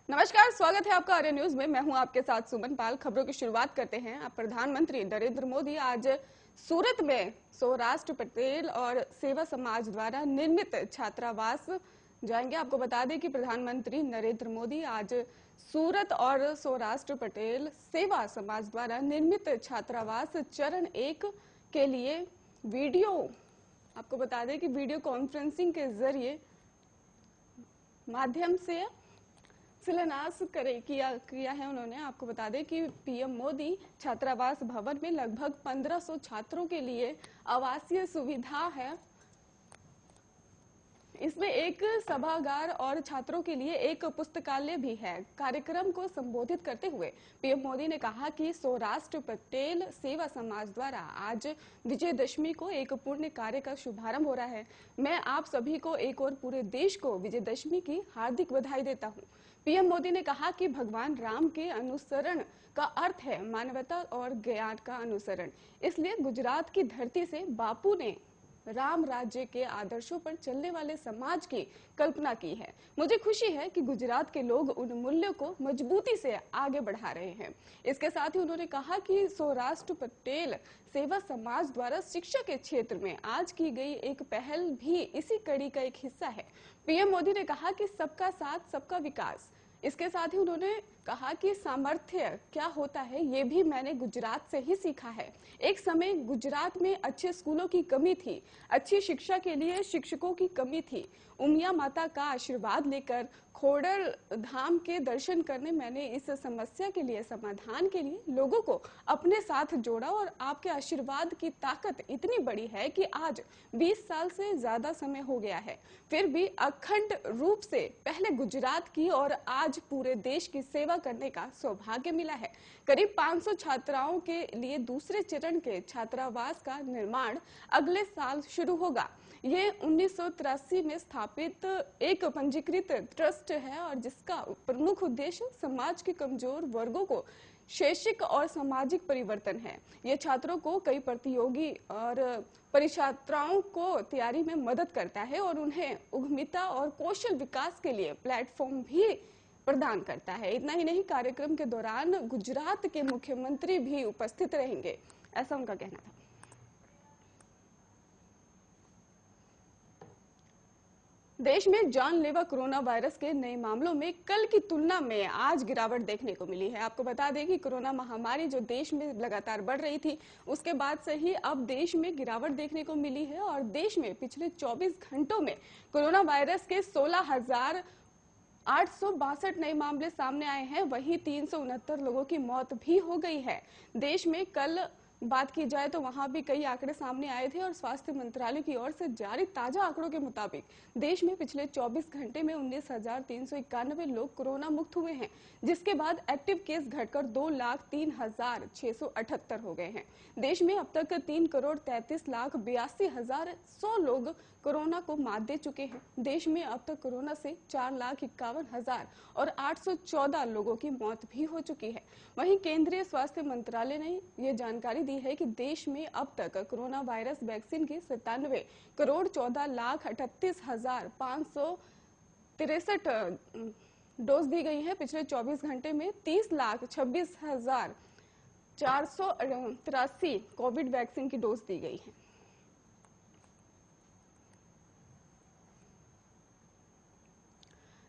नमस्कार, स्वागत है आपका आर्य न्यूज में। मैं हूं आपके साथ सुमन पाल। खबरों की शुरुआत करते हैं। अब प्रधानमंत्री नरेंद्र मोदी आज सूरत में सौराष्ट्र पटेल और सेवा समाज द्वारा निर्मित छात्रावास जाएंगे। आपको बता दें कि प्रधानमंत्री नरेंद्र मोदी आज सूरत और सौराष्ट्र पटेल सेवा समाज द्वारा निर्मित छात्रावास चरण 1 के लिए आपको बता दें कि वीडियो कॉन्फ्रेंसिंग के जरिए माध्यम से शिलान्यास किया है उन्होंने। आपको बता दें कि पीएम मोदी छात्रावास भवन में लगभग 1500 छात्रों के लिए आवासीय सुविधा है। इसमें एक सभागार और छात्रों के लिए एक पुस्तकालय भी है। कार्यक्रम को संबोधित करते हुए पीएम मोदी ने कहा कि सौराष्ट्र पटेल सेवा समाज द्वारा आज विजयदशमी को एक पुण्य कार्य का शुभारंभ हो रहा है। मैं आप सभी को एक और पूरे देश को विजयदशमी की हार्दिक बधाई देता हूं। पीएम मोदी ने कहा कि भगवान राम के अनुसरण का अर्थ है मानवता और ज्ञान का अनुसरण। इसलिए गुजरात की धरती से बापू ने राम राज्य के आदर्शों पर चलने वाले समाज की कल्पना की है। मुझे खुशी है कि गुजरात के लोग उन मूल्यों को मजबूती से आगे बढ़ा रहे हैं। इसके साथ ही उन्होंने कहा कि सौराष्ट्र पटेल सेवा समाज द्वारा शिक्षा के क्षेत्र में आज की गई एक पहल भी इसी कड़ी का एक हिस्सा है। पीएम मोदी ने कहा कि सबका साथ सबका विकास। इसके साथ ही उन्होंने कहा कि सामर्थ्य क्या होता है ये भी मैंने गुजरात से ही सीखा है। एक समय गुजरात में अच्छे स्कूलों की कमी थी, अच्छी शिक्षा के लिए शिक्षकों की कमी थी। उमिया माता का आशीर्वाद लेकर खोडल धाम के दर्शन करने मैंने इस समस्या के लिए समाधान के लिए लोगों को अपने साथ जोड़ा और आपके आशीर्वाद की ताकत इतनी बड़ी है कि आज 20 साल से ज्यादा समय हो गया है, फिर भी अखंड रूप से पहले गुजरात की और आज पूरे देश की सेवा करने का सौभाग्य मिला है। करीब 500 छात्राओं के लिए दूसरे चरण के छात्रावास का निर्माण अगले साल शुरू होगा। ये 1983 में स्थापित एक पंजीकृत ट्रस्ट है और जिसका प्रमुख उद्देश्य समाज के कमजोर वर्गों को शैक्षिक और सामाजिक परिवर्तन है। ये छात्रों को कई प्रतियोगी और परीक्षाओं को तैयारी में मदद करता है और उन्हें उद्यमिता और कौशल विकास के लिए प्लेटफॉर्म भी प्रदान करता है। इतना ही नहीं, कार्यक्रम के दौरान गुजरात के मुख्यमंत्री भी उपस्थित रहेंगे, ऐसा उनका कहना था। देश में जानलेवा कोरोना वायरस के नए मामलों में कल की तुलना में आज गिरावट देखने को मिली है। आपको बता दें कि कोरोना महामारी जो देश में लगातार बढ़ रही थी, उसके बाद से ही अब देश में गिरावट देखने को मिली है और देश में पिछले 24 घंटों में कोरोना वायरस के 16,862 नए मामले सामने आए हैं। वहीं 369 लोगों की मौत भी हो गई है। देश में कल बात की जाए तो वहां भी कई आंकड़े सामने आए थे और स्वास्थ्य मंत्रालय की ओर से जारी ताजा आंकड़ों के मुताबिक देश में पिछले 24 घंटे में 19,391 लोग कोरोना मुक्त हुए हैं, जिसके बाद एक्टिव केस घटकर 2,03,678 हो गए हैं। देश में अब तक 3,33,82,100 लोग कोरोना को मात दे चुके हैं। देश में अब तक कोरोना से 4,51,000 और 814 लोगों की मौत भी हो चुकी है। वहीं केंद्रीय स्वास्थ्य मंत्रालय ने ये जानकारी दी है कि देश में अब तक कोरोना वायरस वैक्सीन की 97,14,38,563 डोज दी गई है। पिछले 24 घंटे में 30,26,483 कोविड वैक्सीन की डोज दी गई है।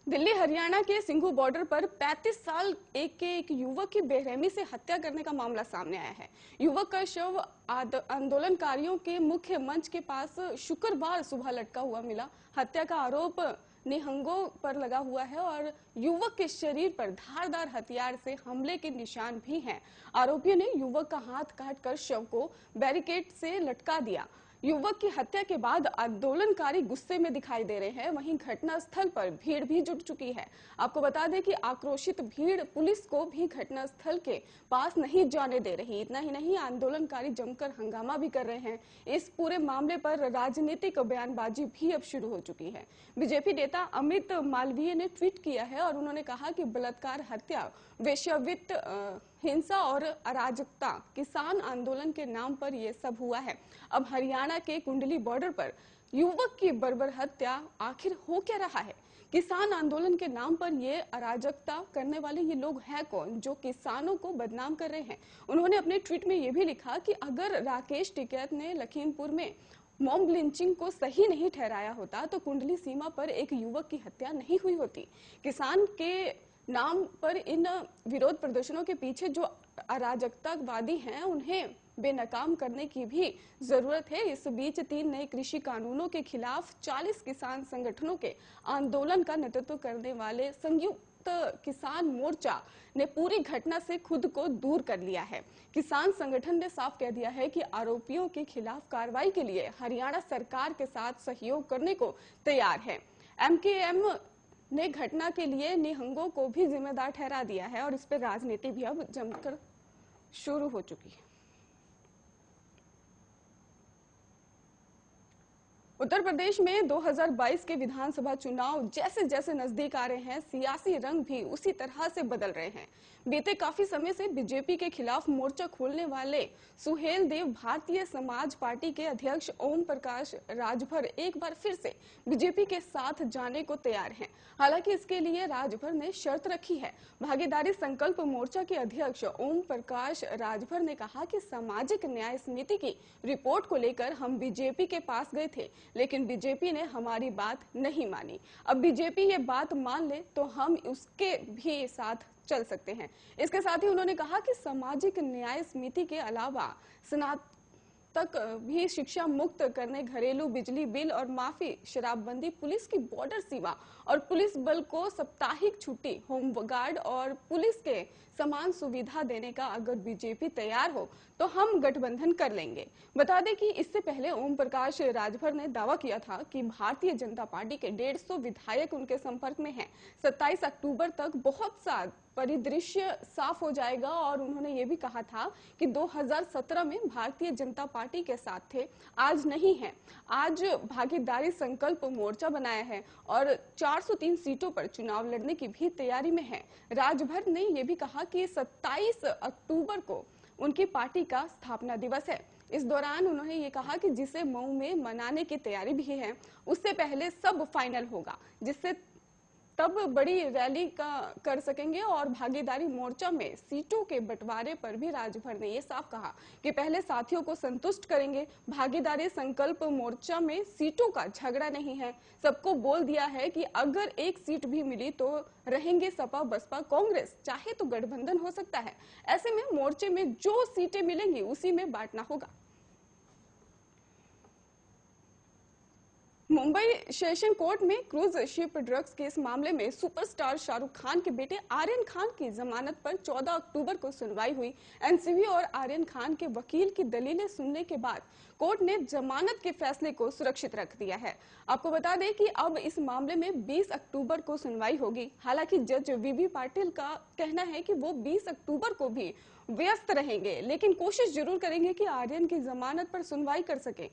दिल्ली हरियाणा के सिंघू बॉर्डर पर 35 साल एक युवक की बेरहमी से हत्या करने का मामला सामने आया है। युवक का शव आंदोलनकारियों के मुख्य मंच के पास शुक्रवार सुबह लटका हुआ मिला। हत्या का आरोप निहंगों पर लगा हुआ है और युवक के शरीर पर धारदार हथियार से हमले के निशान भी हैं। आरोपियों ने युवक का हाथ काटकर शव को बैरिकेड से लटका दिया। युवक की हत्या के बाद आंदोलनकारी गुस्से में दिखाई दे रहे हैं। वहीं घटनास्थल पर भीड़ भी जुट चुकी है। आपको बता दें कि आक्रोशित भीड़ पुलिस को भी घटनास्थल के पास नहीं जाने दे रही। इतना ही नहीं, आंदोलनकारी जमकर हंगामा भी कर रहे हैं। इस पूरे मामले पर राजनीतिक बयानबाजी भी अब शुरू हो चुकी है। बीजेपी नेता अमित मालवीय ने ट्वीट किया है और उन्होंने कहा कि बलात्कार, हत्या, वेश्यावृत्ति, हिंसा और अराजकता किसान आंदोलन के नाम पर यह सब हुआ है। अब हरियाणा के कुंडली बॉर्डर पर युवक की बर्बर हत्या आखिर हो क्या रहा है? किसान आंदोलन के नाम पर ये अराजकता करने वाले ये लोग हैं कौन जो किसानों को बदनाम कर रहे हैं। उन्होंने अपने ट्वीट में ये भी लिखा कि अगर राकेश टिकैत ने लखीमपुर में मॉब लिंचिंग को सही नहीं ठहराया होता तो कुंडली सीमा पर एक युवक की हत्या नहीं हुई होती। किसान के नाम पर इन विरोध प्रदर्शनों के पीछे जो अराजकतावादी हैं उन्हें बेनकाम करने की भी जरूरत है। इस बीच 3 नए कृषि कानूनों के खिलाफ 40 किसान संगठनों के आंदोलन का नेतृत्व करने वाले संयुक्त किसान मोर्चा ने पूरी घटना से खुद को दूर कर लिया है। किसान संगठन ने साफ कह दिया है कि आरोपियों के खिलाफ कार्रवाई के लिए हरियाणा सरकार के साथ सहयोग करने को तैयार है। एमकेएम ने घटना के लिए निहंगों को भी जिम्मेदार ठहरा दिया है और इस पर राजनीति भी अब जमकर शुरू हो चुकी है। उत्तर प्रदेश में 2022 के विधानसभा चुनाव जैसे जैसे नजदीक आ रहे हैं, सियासी रंग भी उसी तरह से बदल रहे हैं। बीते काफी समय से बीजेपी के खिलाफ मोर्चा खोलने वाले सुहेल देव भारतीय समाज पार्टी के अध्यक्ष ओम प्रकाश राजभर एक बार फिर से बीजेपी के साथ जाने को तैयार हैं। हालांकि इसके लिए राजभर ने शर्त रखी है। भागीदारी संकल्प मोर्चा के अध्यक्ष ओम प्रकाश राजभर ने कहा कि सामाजिक न्याय समिति की रिपोर्ट को लेकर हम बीजेपी के पास गए थे, लेकिन बीजेपी ने हमारी बात नहीं मानी। अब बीजेपी ये बात मान ले तो हम उसके भी साथ चल सकते हैं। इसके साथ ही उन्होंने कहा कि सामाजिक न्याय समिति के अलावा स्नातक भी शिक्षा मुक्त करने, घरेलू बिजली बिल और माफी, शराबबंदी, पुलिस की बॉर्डर सीमा और पुलिस बल को साप्ताहिक छुट्टी, होमगार्ड और पुलिस के समान सुविधा देने का अगर बीजेपी तैयार हो तो हम गठबंधन कर लेंगे। बता दें कि इससे पहले ओम प्रकाश राजभर ने दावा किया था कि भारतीय जनता पार्टी के 150 विधायक उनके संपर्क में हैं। 27 अक्टूबर तक बहुत सा परिदृश्य साफ हो जाएगा और उन्होंने ये भी कहा था कि 2017 में भारतीय जनता पार्टी के साथ थे, आज नहीं है। आज भागीदारी संकल्प मोर्चा बनाया है और 403 सीटों पर चुनाव लड़ने की भी तैयारी में है। राजभर ने यह भी कहा कि 27 अक्टूबर को उनकी पार्टी का स्थापना दिवस है। इस दौरान उन्होंने ये कहा कि जिसे मऊ में मनाने की तैयारी भी है, उससे पहले सब फाइनल होगा, जिससे तब बड़ी रैली कर सकेंगे। और भागीदारी मोर्चा में सीटों के बंटवारे पर भी राजभर ने ये साफ कहा कि पहले साथियों को संतुष्ट करेंगे। भागीदारी संकल्प मोर्चा में सीटों का झगड़ा नहीं है। सबको बोल दिया है कि अगर एक सीट भी मिली तो रहेंगे सपा बसपा कांग्रेस, चाहे तो गठबंधन हो सकता है। ऐसे में मोर्चे में जो सीटें मिलेंगी उसी में बांटना होगा। मुंबई सेशन कोर्ट में क्रूज शिप ड्रग्स केस मामले में सुपरस्टार शाहरुख खान के बेटे आर्यन खान की जमानत पर 14 अक्टूबर को सुनवाई हुई। एनसीबी और आर्यन खान के वकील की दलीलें सुनने के बाद कोर्ट ने जमानत के फैसले को सुरक्षित रख दिया है। आपको बता दें कि अब इस मामले में 20 अक्टूबर को सुनवाई होगी। हालांकि जज वीबी पाटिल का कहना है कि वो 20 अक्टूबर को भी व्यस्त रहेंगे, लेकिन कोशिश जरूर करेंगे कि आर्यन की जमानत पर सुनवाई कर सके।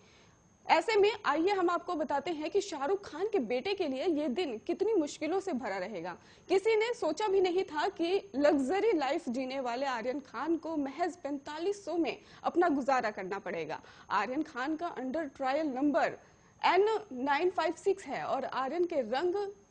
ऐसे में आइए हम आपको बताते हैं कि शाहरुख खान के बेटे के लिए ये दिन कितनी मुश्किलों से भरा रहेगा। किसी ने सोचा भी नहीं था कि लग्जरी लाइफ जीने वाले आर्यन खान को महज 4500 में अपना गुजारा करना पड़ेगा। आर्यन खान का अंडर ट्रायल नंबर N956 है और आर्यन के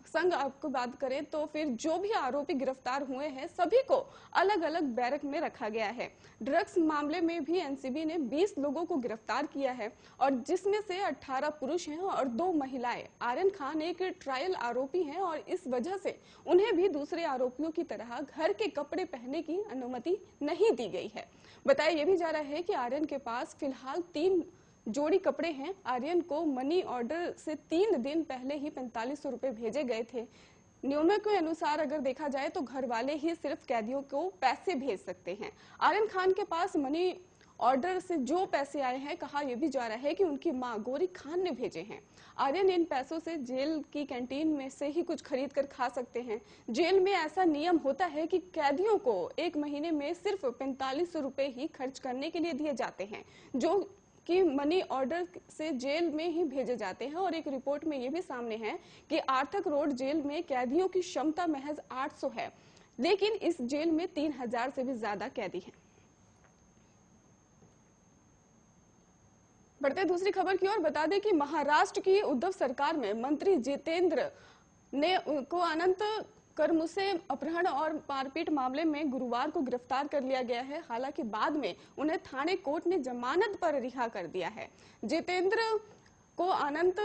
संग आपको बात करें तो फिर जो भी आरोपी गिरफ्तार हुए हैं सभी को अलग अलग बैरक में रखा गया है। ड्रग्स मामले में भी एनसीबी ने 20 लोगों को गिरफ्तार किया है और जिसमें से 18 पुरुष हैं और 2 महिलाएं। आर्यन खान एक ट्रायल आरोपी हैं और इस वजह से उन्हें भी दूसरे आरोपियों की तरह घर के कपड़े पहनने की अनुमति नहीं दी गई है। बताया यह भी जा रहा है कि आर्यन के पास फिलहाल 3 जोड़ी कपड़े हैं। आर्यन को मनी ऑर्डर से 3 दिन पहले ही 4500 रुपए भेजे गए थे। नियमों के अनुसार अगर देखा जाए तो घर वाले ही सिर्फ कैदियों को पैसे भेज सकते हैं। आर्यन खान के पास मनी ऑर्डर से जो पैसे आए हैं, कहा यह भी जा रहा है कि उनकी मां गौरी खान ने भेजे हैं। आर्यन इन पैसों से जेल की कैंटीन में से ही कुछ खरीद कर खा सकते हैं। जेल में ऐसा नियम होता है कि कैदियों को 1 महीने में सिर्फ 4500 रुपए ही खर्च करने के लिए दिए जाते हैं, जो कि मनी ऑर्डर से जेल में ही भेजे जाते हैं। और एक रिपोर्ट में यह भी सामने है कि आर्थक रोड जेल में कैदियों की क्षमता महज 800 है, लेकिन इस जेल में 3000 से भी ज्यादा कैदी हैं। बढ़ते दूसरी खबर की ओर, बता दें कि महाराष्ट्र की उद्धव सरकार में मंत्री जितेंद्र ने को अनंत कर्म से अपहरण और मारपीट मामले में गुरुवार को गिरफ्तार कर लिया गया है। हालांकि बाद में उन्हें थाने कोर्ट ने जमानत पर रिहा कर दिया है। जितेंद्र को अनंत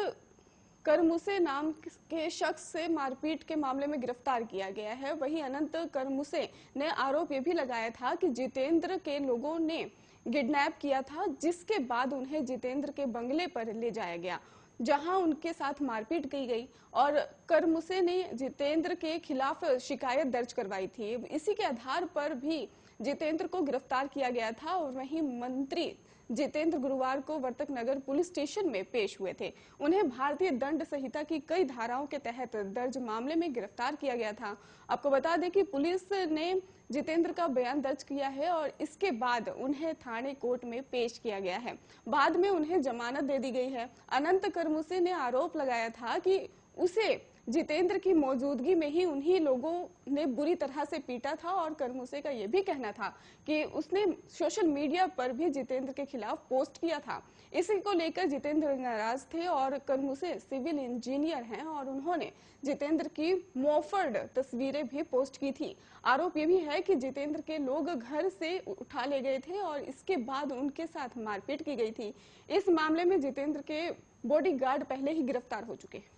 करमुसे नाम के शख्स से मारपीट के मामले में गिरफ्तार किया गया है। वहीं अनंत करमुसे ने आरोप ये भी लगाया था कि जितेंद्र के लोगों ने किडनैप किया था, जिसके बाद उन्हें जितेंद्र के बंगले पर ले जाया गया, जहां उनके साथ मारपीट की गई और करमुसे ने जितेंद्र के खिलाफ शिकायत दर्ज करवाई थी। इसी के आधार पर भी जितेंद्र को गिरफ्तार किया गया था और वहीं मंत्री जितेंद्र गुरुवार को वर्तक नगर पुलिस स्टेशन में पेश हुए थे। उन्हें भारतीय दंड संहिता की कई धाराओं के तहत दर्ज मामले में गिरफ्तार किया गया था। आपको बता दें कि पुलिस ने जितेंद्र का बयान दर्ज किया है और इसके बाद उन्हें थाने कोर्ट में पेश किया गया है। बाद में उन्हें जमानत दे दी गई है। अनंत करमुसे ने आरोप लगाया था कि उसे जितेंद्र की मौजूदगी में ही उन्हीं लोगों ने बुरी तरह से पीटा था और करमुसे का यह भी कहना था कि उसने सोशल मीडिया पर भी जितेंद्र के खिलाफ पोस्ट किया था। इसी को लेकर जितेंद्र नाराज थे और करमुसे सिविल इंजीनियर हैं और उन्होंने जितेंद्र की मॉफर्ड तस्वीरें भी पोस्ट की थी। आरोप ये भी है कि जितेंद्र के लोग घर से उठा ले गए थे और इसके बाद उनके साथ मारपीट की गई थी। इस मामले में जितेंद्र के बॉडीगार्ड पहले ही गिरफ्तार हो चुके हैं।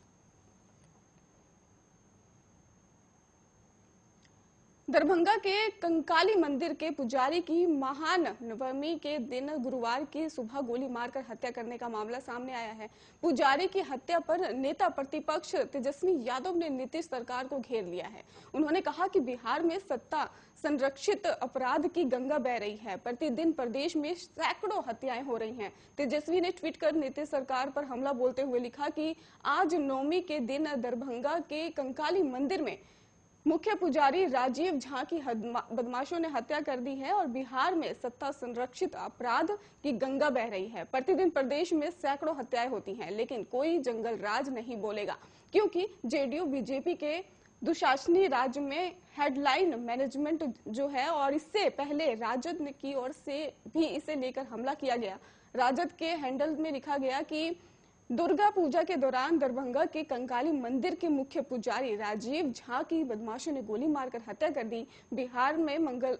दरभंगा के कंकाली मंदिर के पुजारी की महान नवमी के दिन गुरुवार की सुबह गोली मारकर हत्या करने का मामला सामने आया है। पुजारी की हत्या पर नेता प्रतिपक्ष तेजस्वी यादव ने नीतीश सरकार को घेर लिया है। उन्होंने कहा कि बिहार में सत्ता संरक्षित अपराध की गंगा बह रही है। प्रतिदिन प्रदेश में सैकड़ों हत्याएं हो रही हैं। तेजस्वी ने ट्वीट कर नीतीश सरकार पर हमला बोलते हुए लिखा कि आज नवमी के दिन दरभंगा के कंकाली मंदिर में मुख्य पुजारी राजीव झा की बदमाशों ने हत्या कर दी है और बिहार में सत्ता संरक्षित अपराध की गंगा बह रही है। प्रतिदिन प्रदेश में सैकड़ों हत्याएं होती हैं, लेकिन कोई जंगल राज नहीं बोलेगा, क्योंकि जेडीयू बीजेपी के दुशासनी राज्य में हेडलाइन मैनेजमेंट जो है और इससे पहले राजद की ओर से भी इसे लेकर हमला किया गया। राजद के हैंडल में लिखा गया कि दुर्गा पूजा के दौरान दरभंगा के कंकाली मंदिर के मुख्य पुजारी राजीव झा की बदमाशों ने गोली मारकर हत्या कर दी। बिहार में मंगल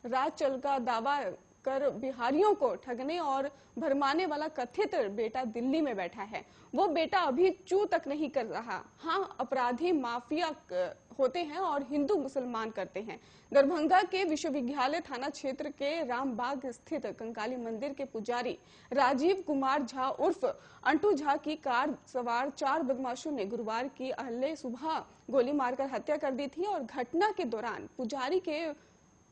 राज चल का दावा कर बिहारियों को ठगने और भरमाने वाला कथित बेटा दिल्ली में बैठा है। वो बेटा अभी चू तक नहीं कर रहा। हाँ, अपराधी माफिया होते हैं और हिंदू मुसलमान करते हैं। दरभंगा के विश्वविद्यालय थाना क्षेत्र के रामबाग स्थित कंकाली मंदिर के पुजारी राजीव कुमार झा उर्फ अंटू झा की कार सवार 4 बदमाशों ने गुरुवार की अहले सुबह गोली मारकर हत्या कर दी थी और घटना के दौरान पुजारी के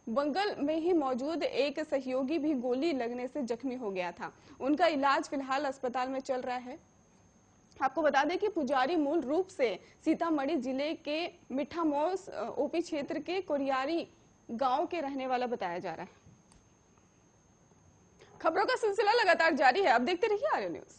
बंगल में ही मौजूद एक सहयोगी भी गोली लगने से जख्मी हो गया था। उनका इलाज फिलहाल अस्पताल में चल रहा है। आपको बता दें कि पुजारी मूल रूप से सीतामढ़ी जिले के मिठामोस ओपी क्षेत्र के कोरियारी गांव के रहने वाला बताया जा रहा है। खबरों का सिलसिला लगातार जारी है। अब देखते रहिए आर्य न्यूज।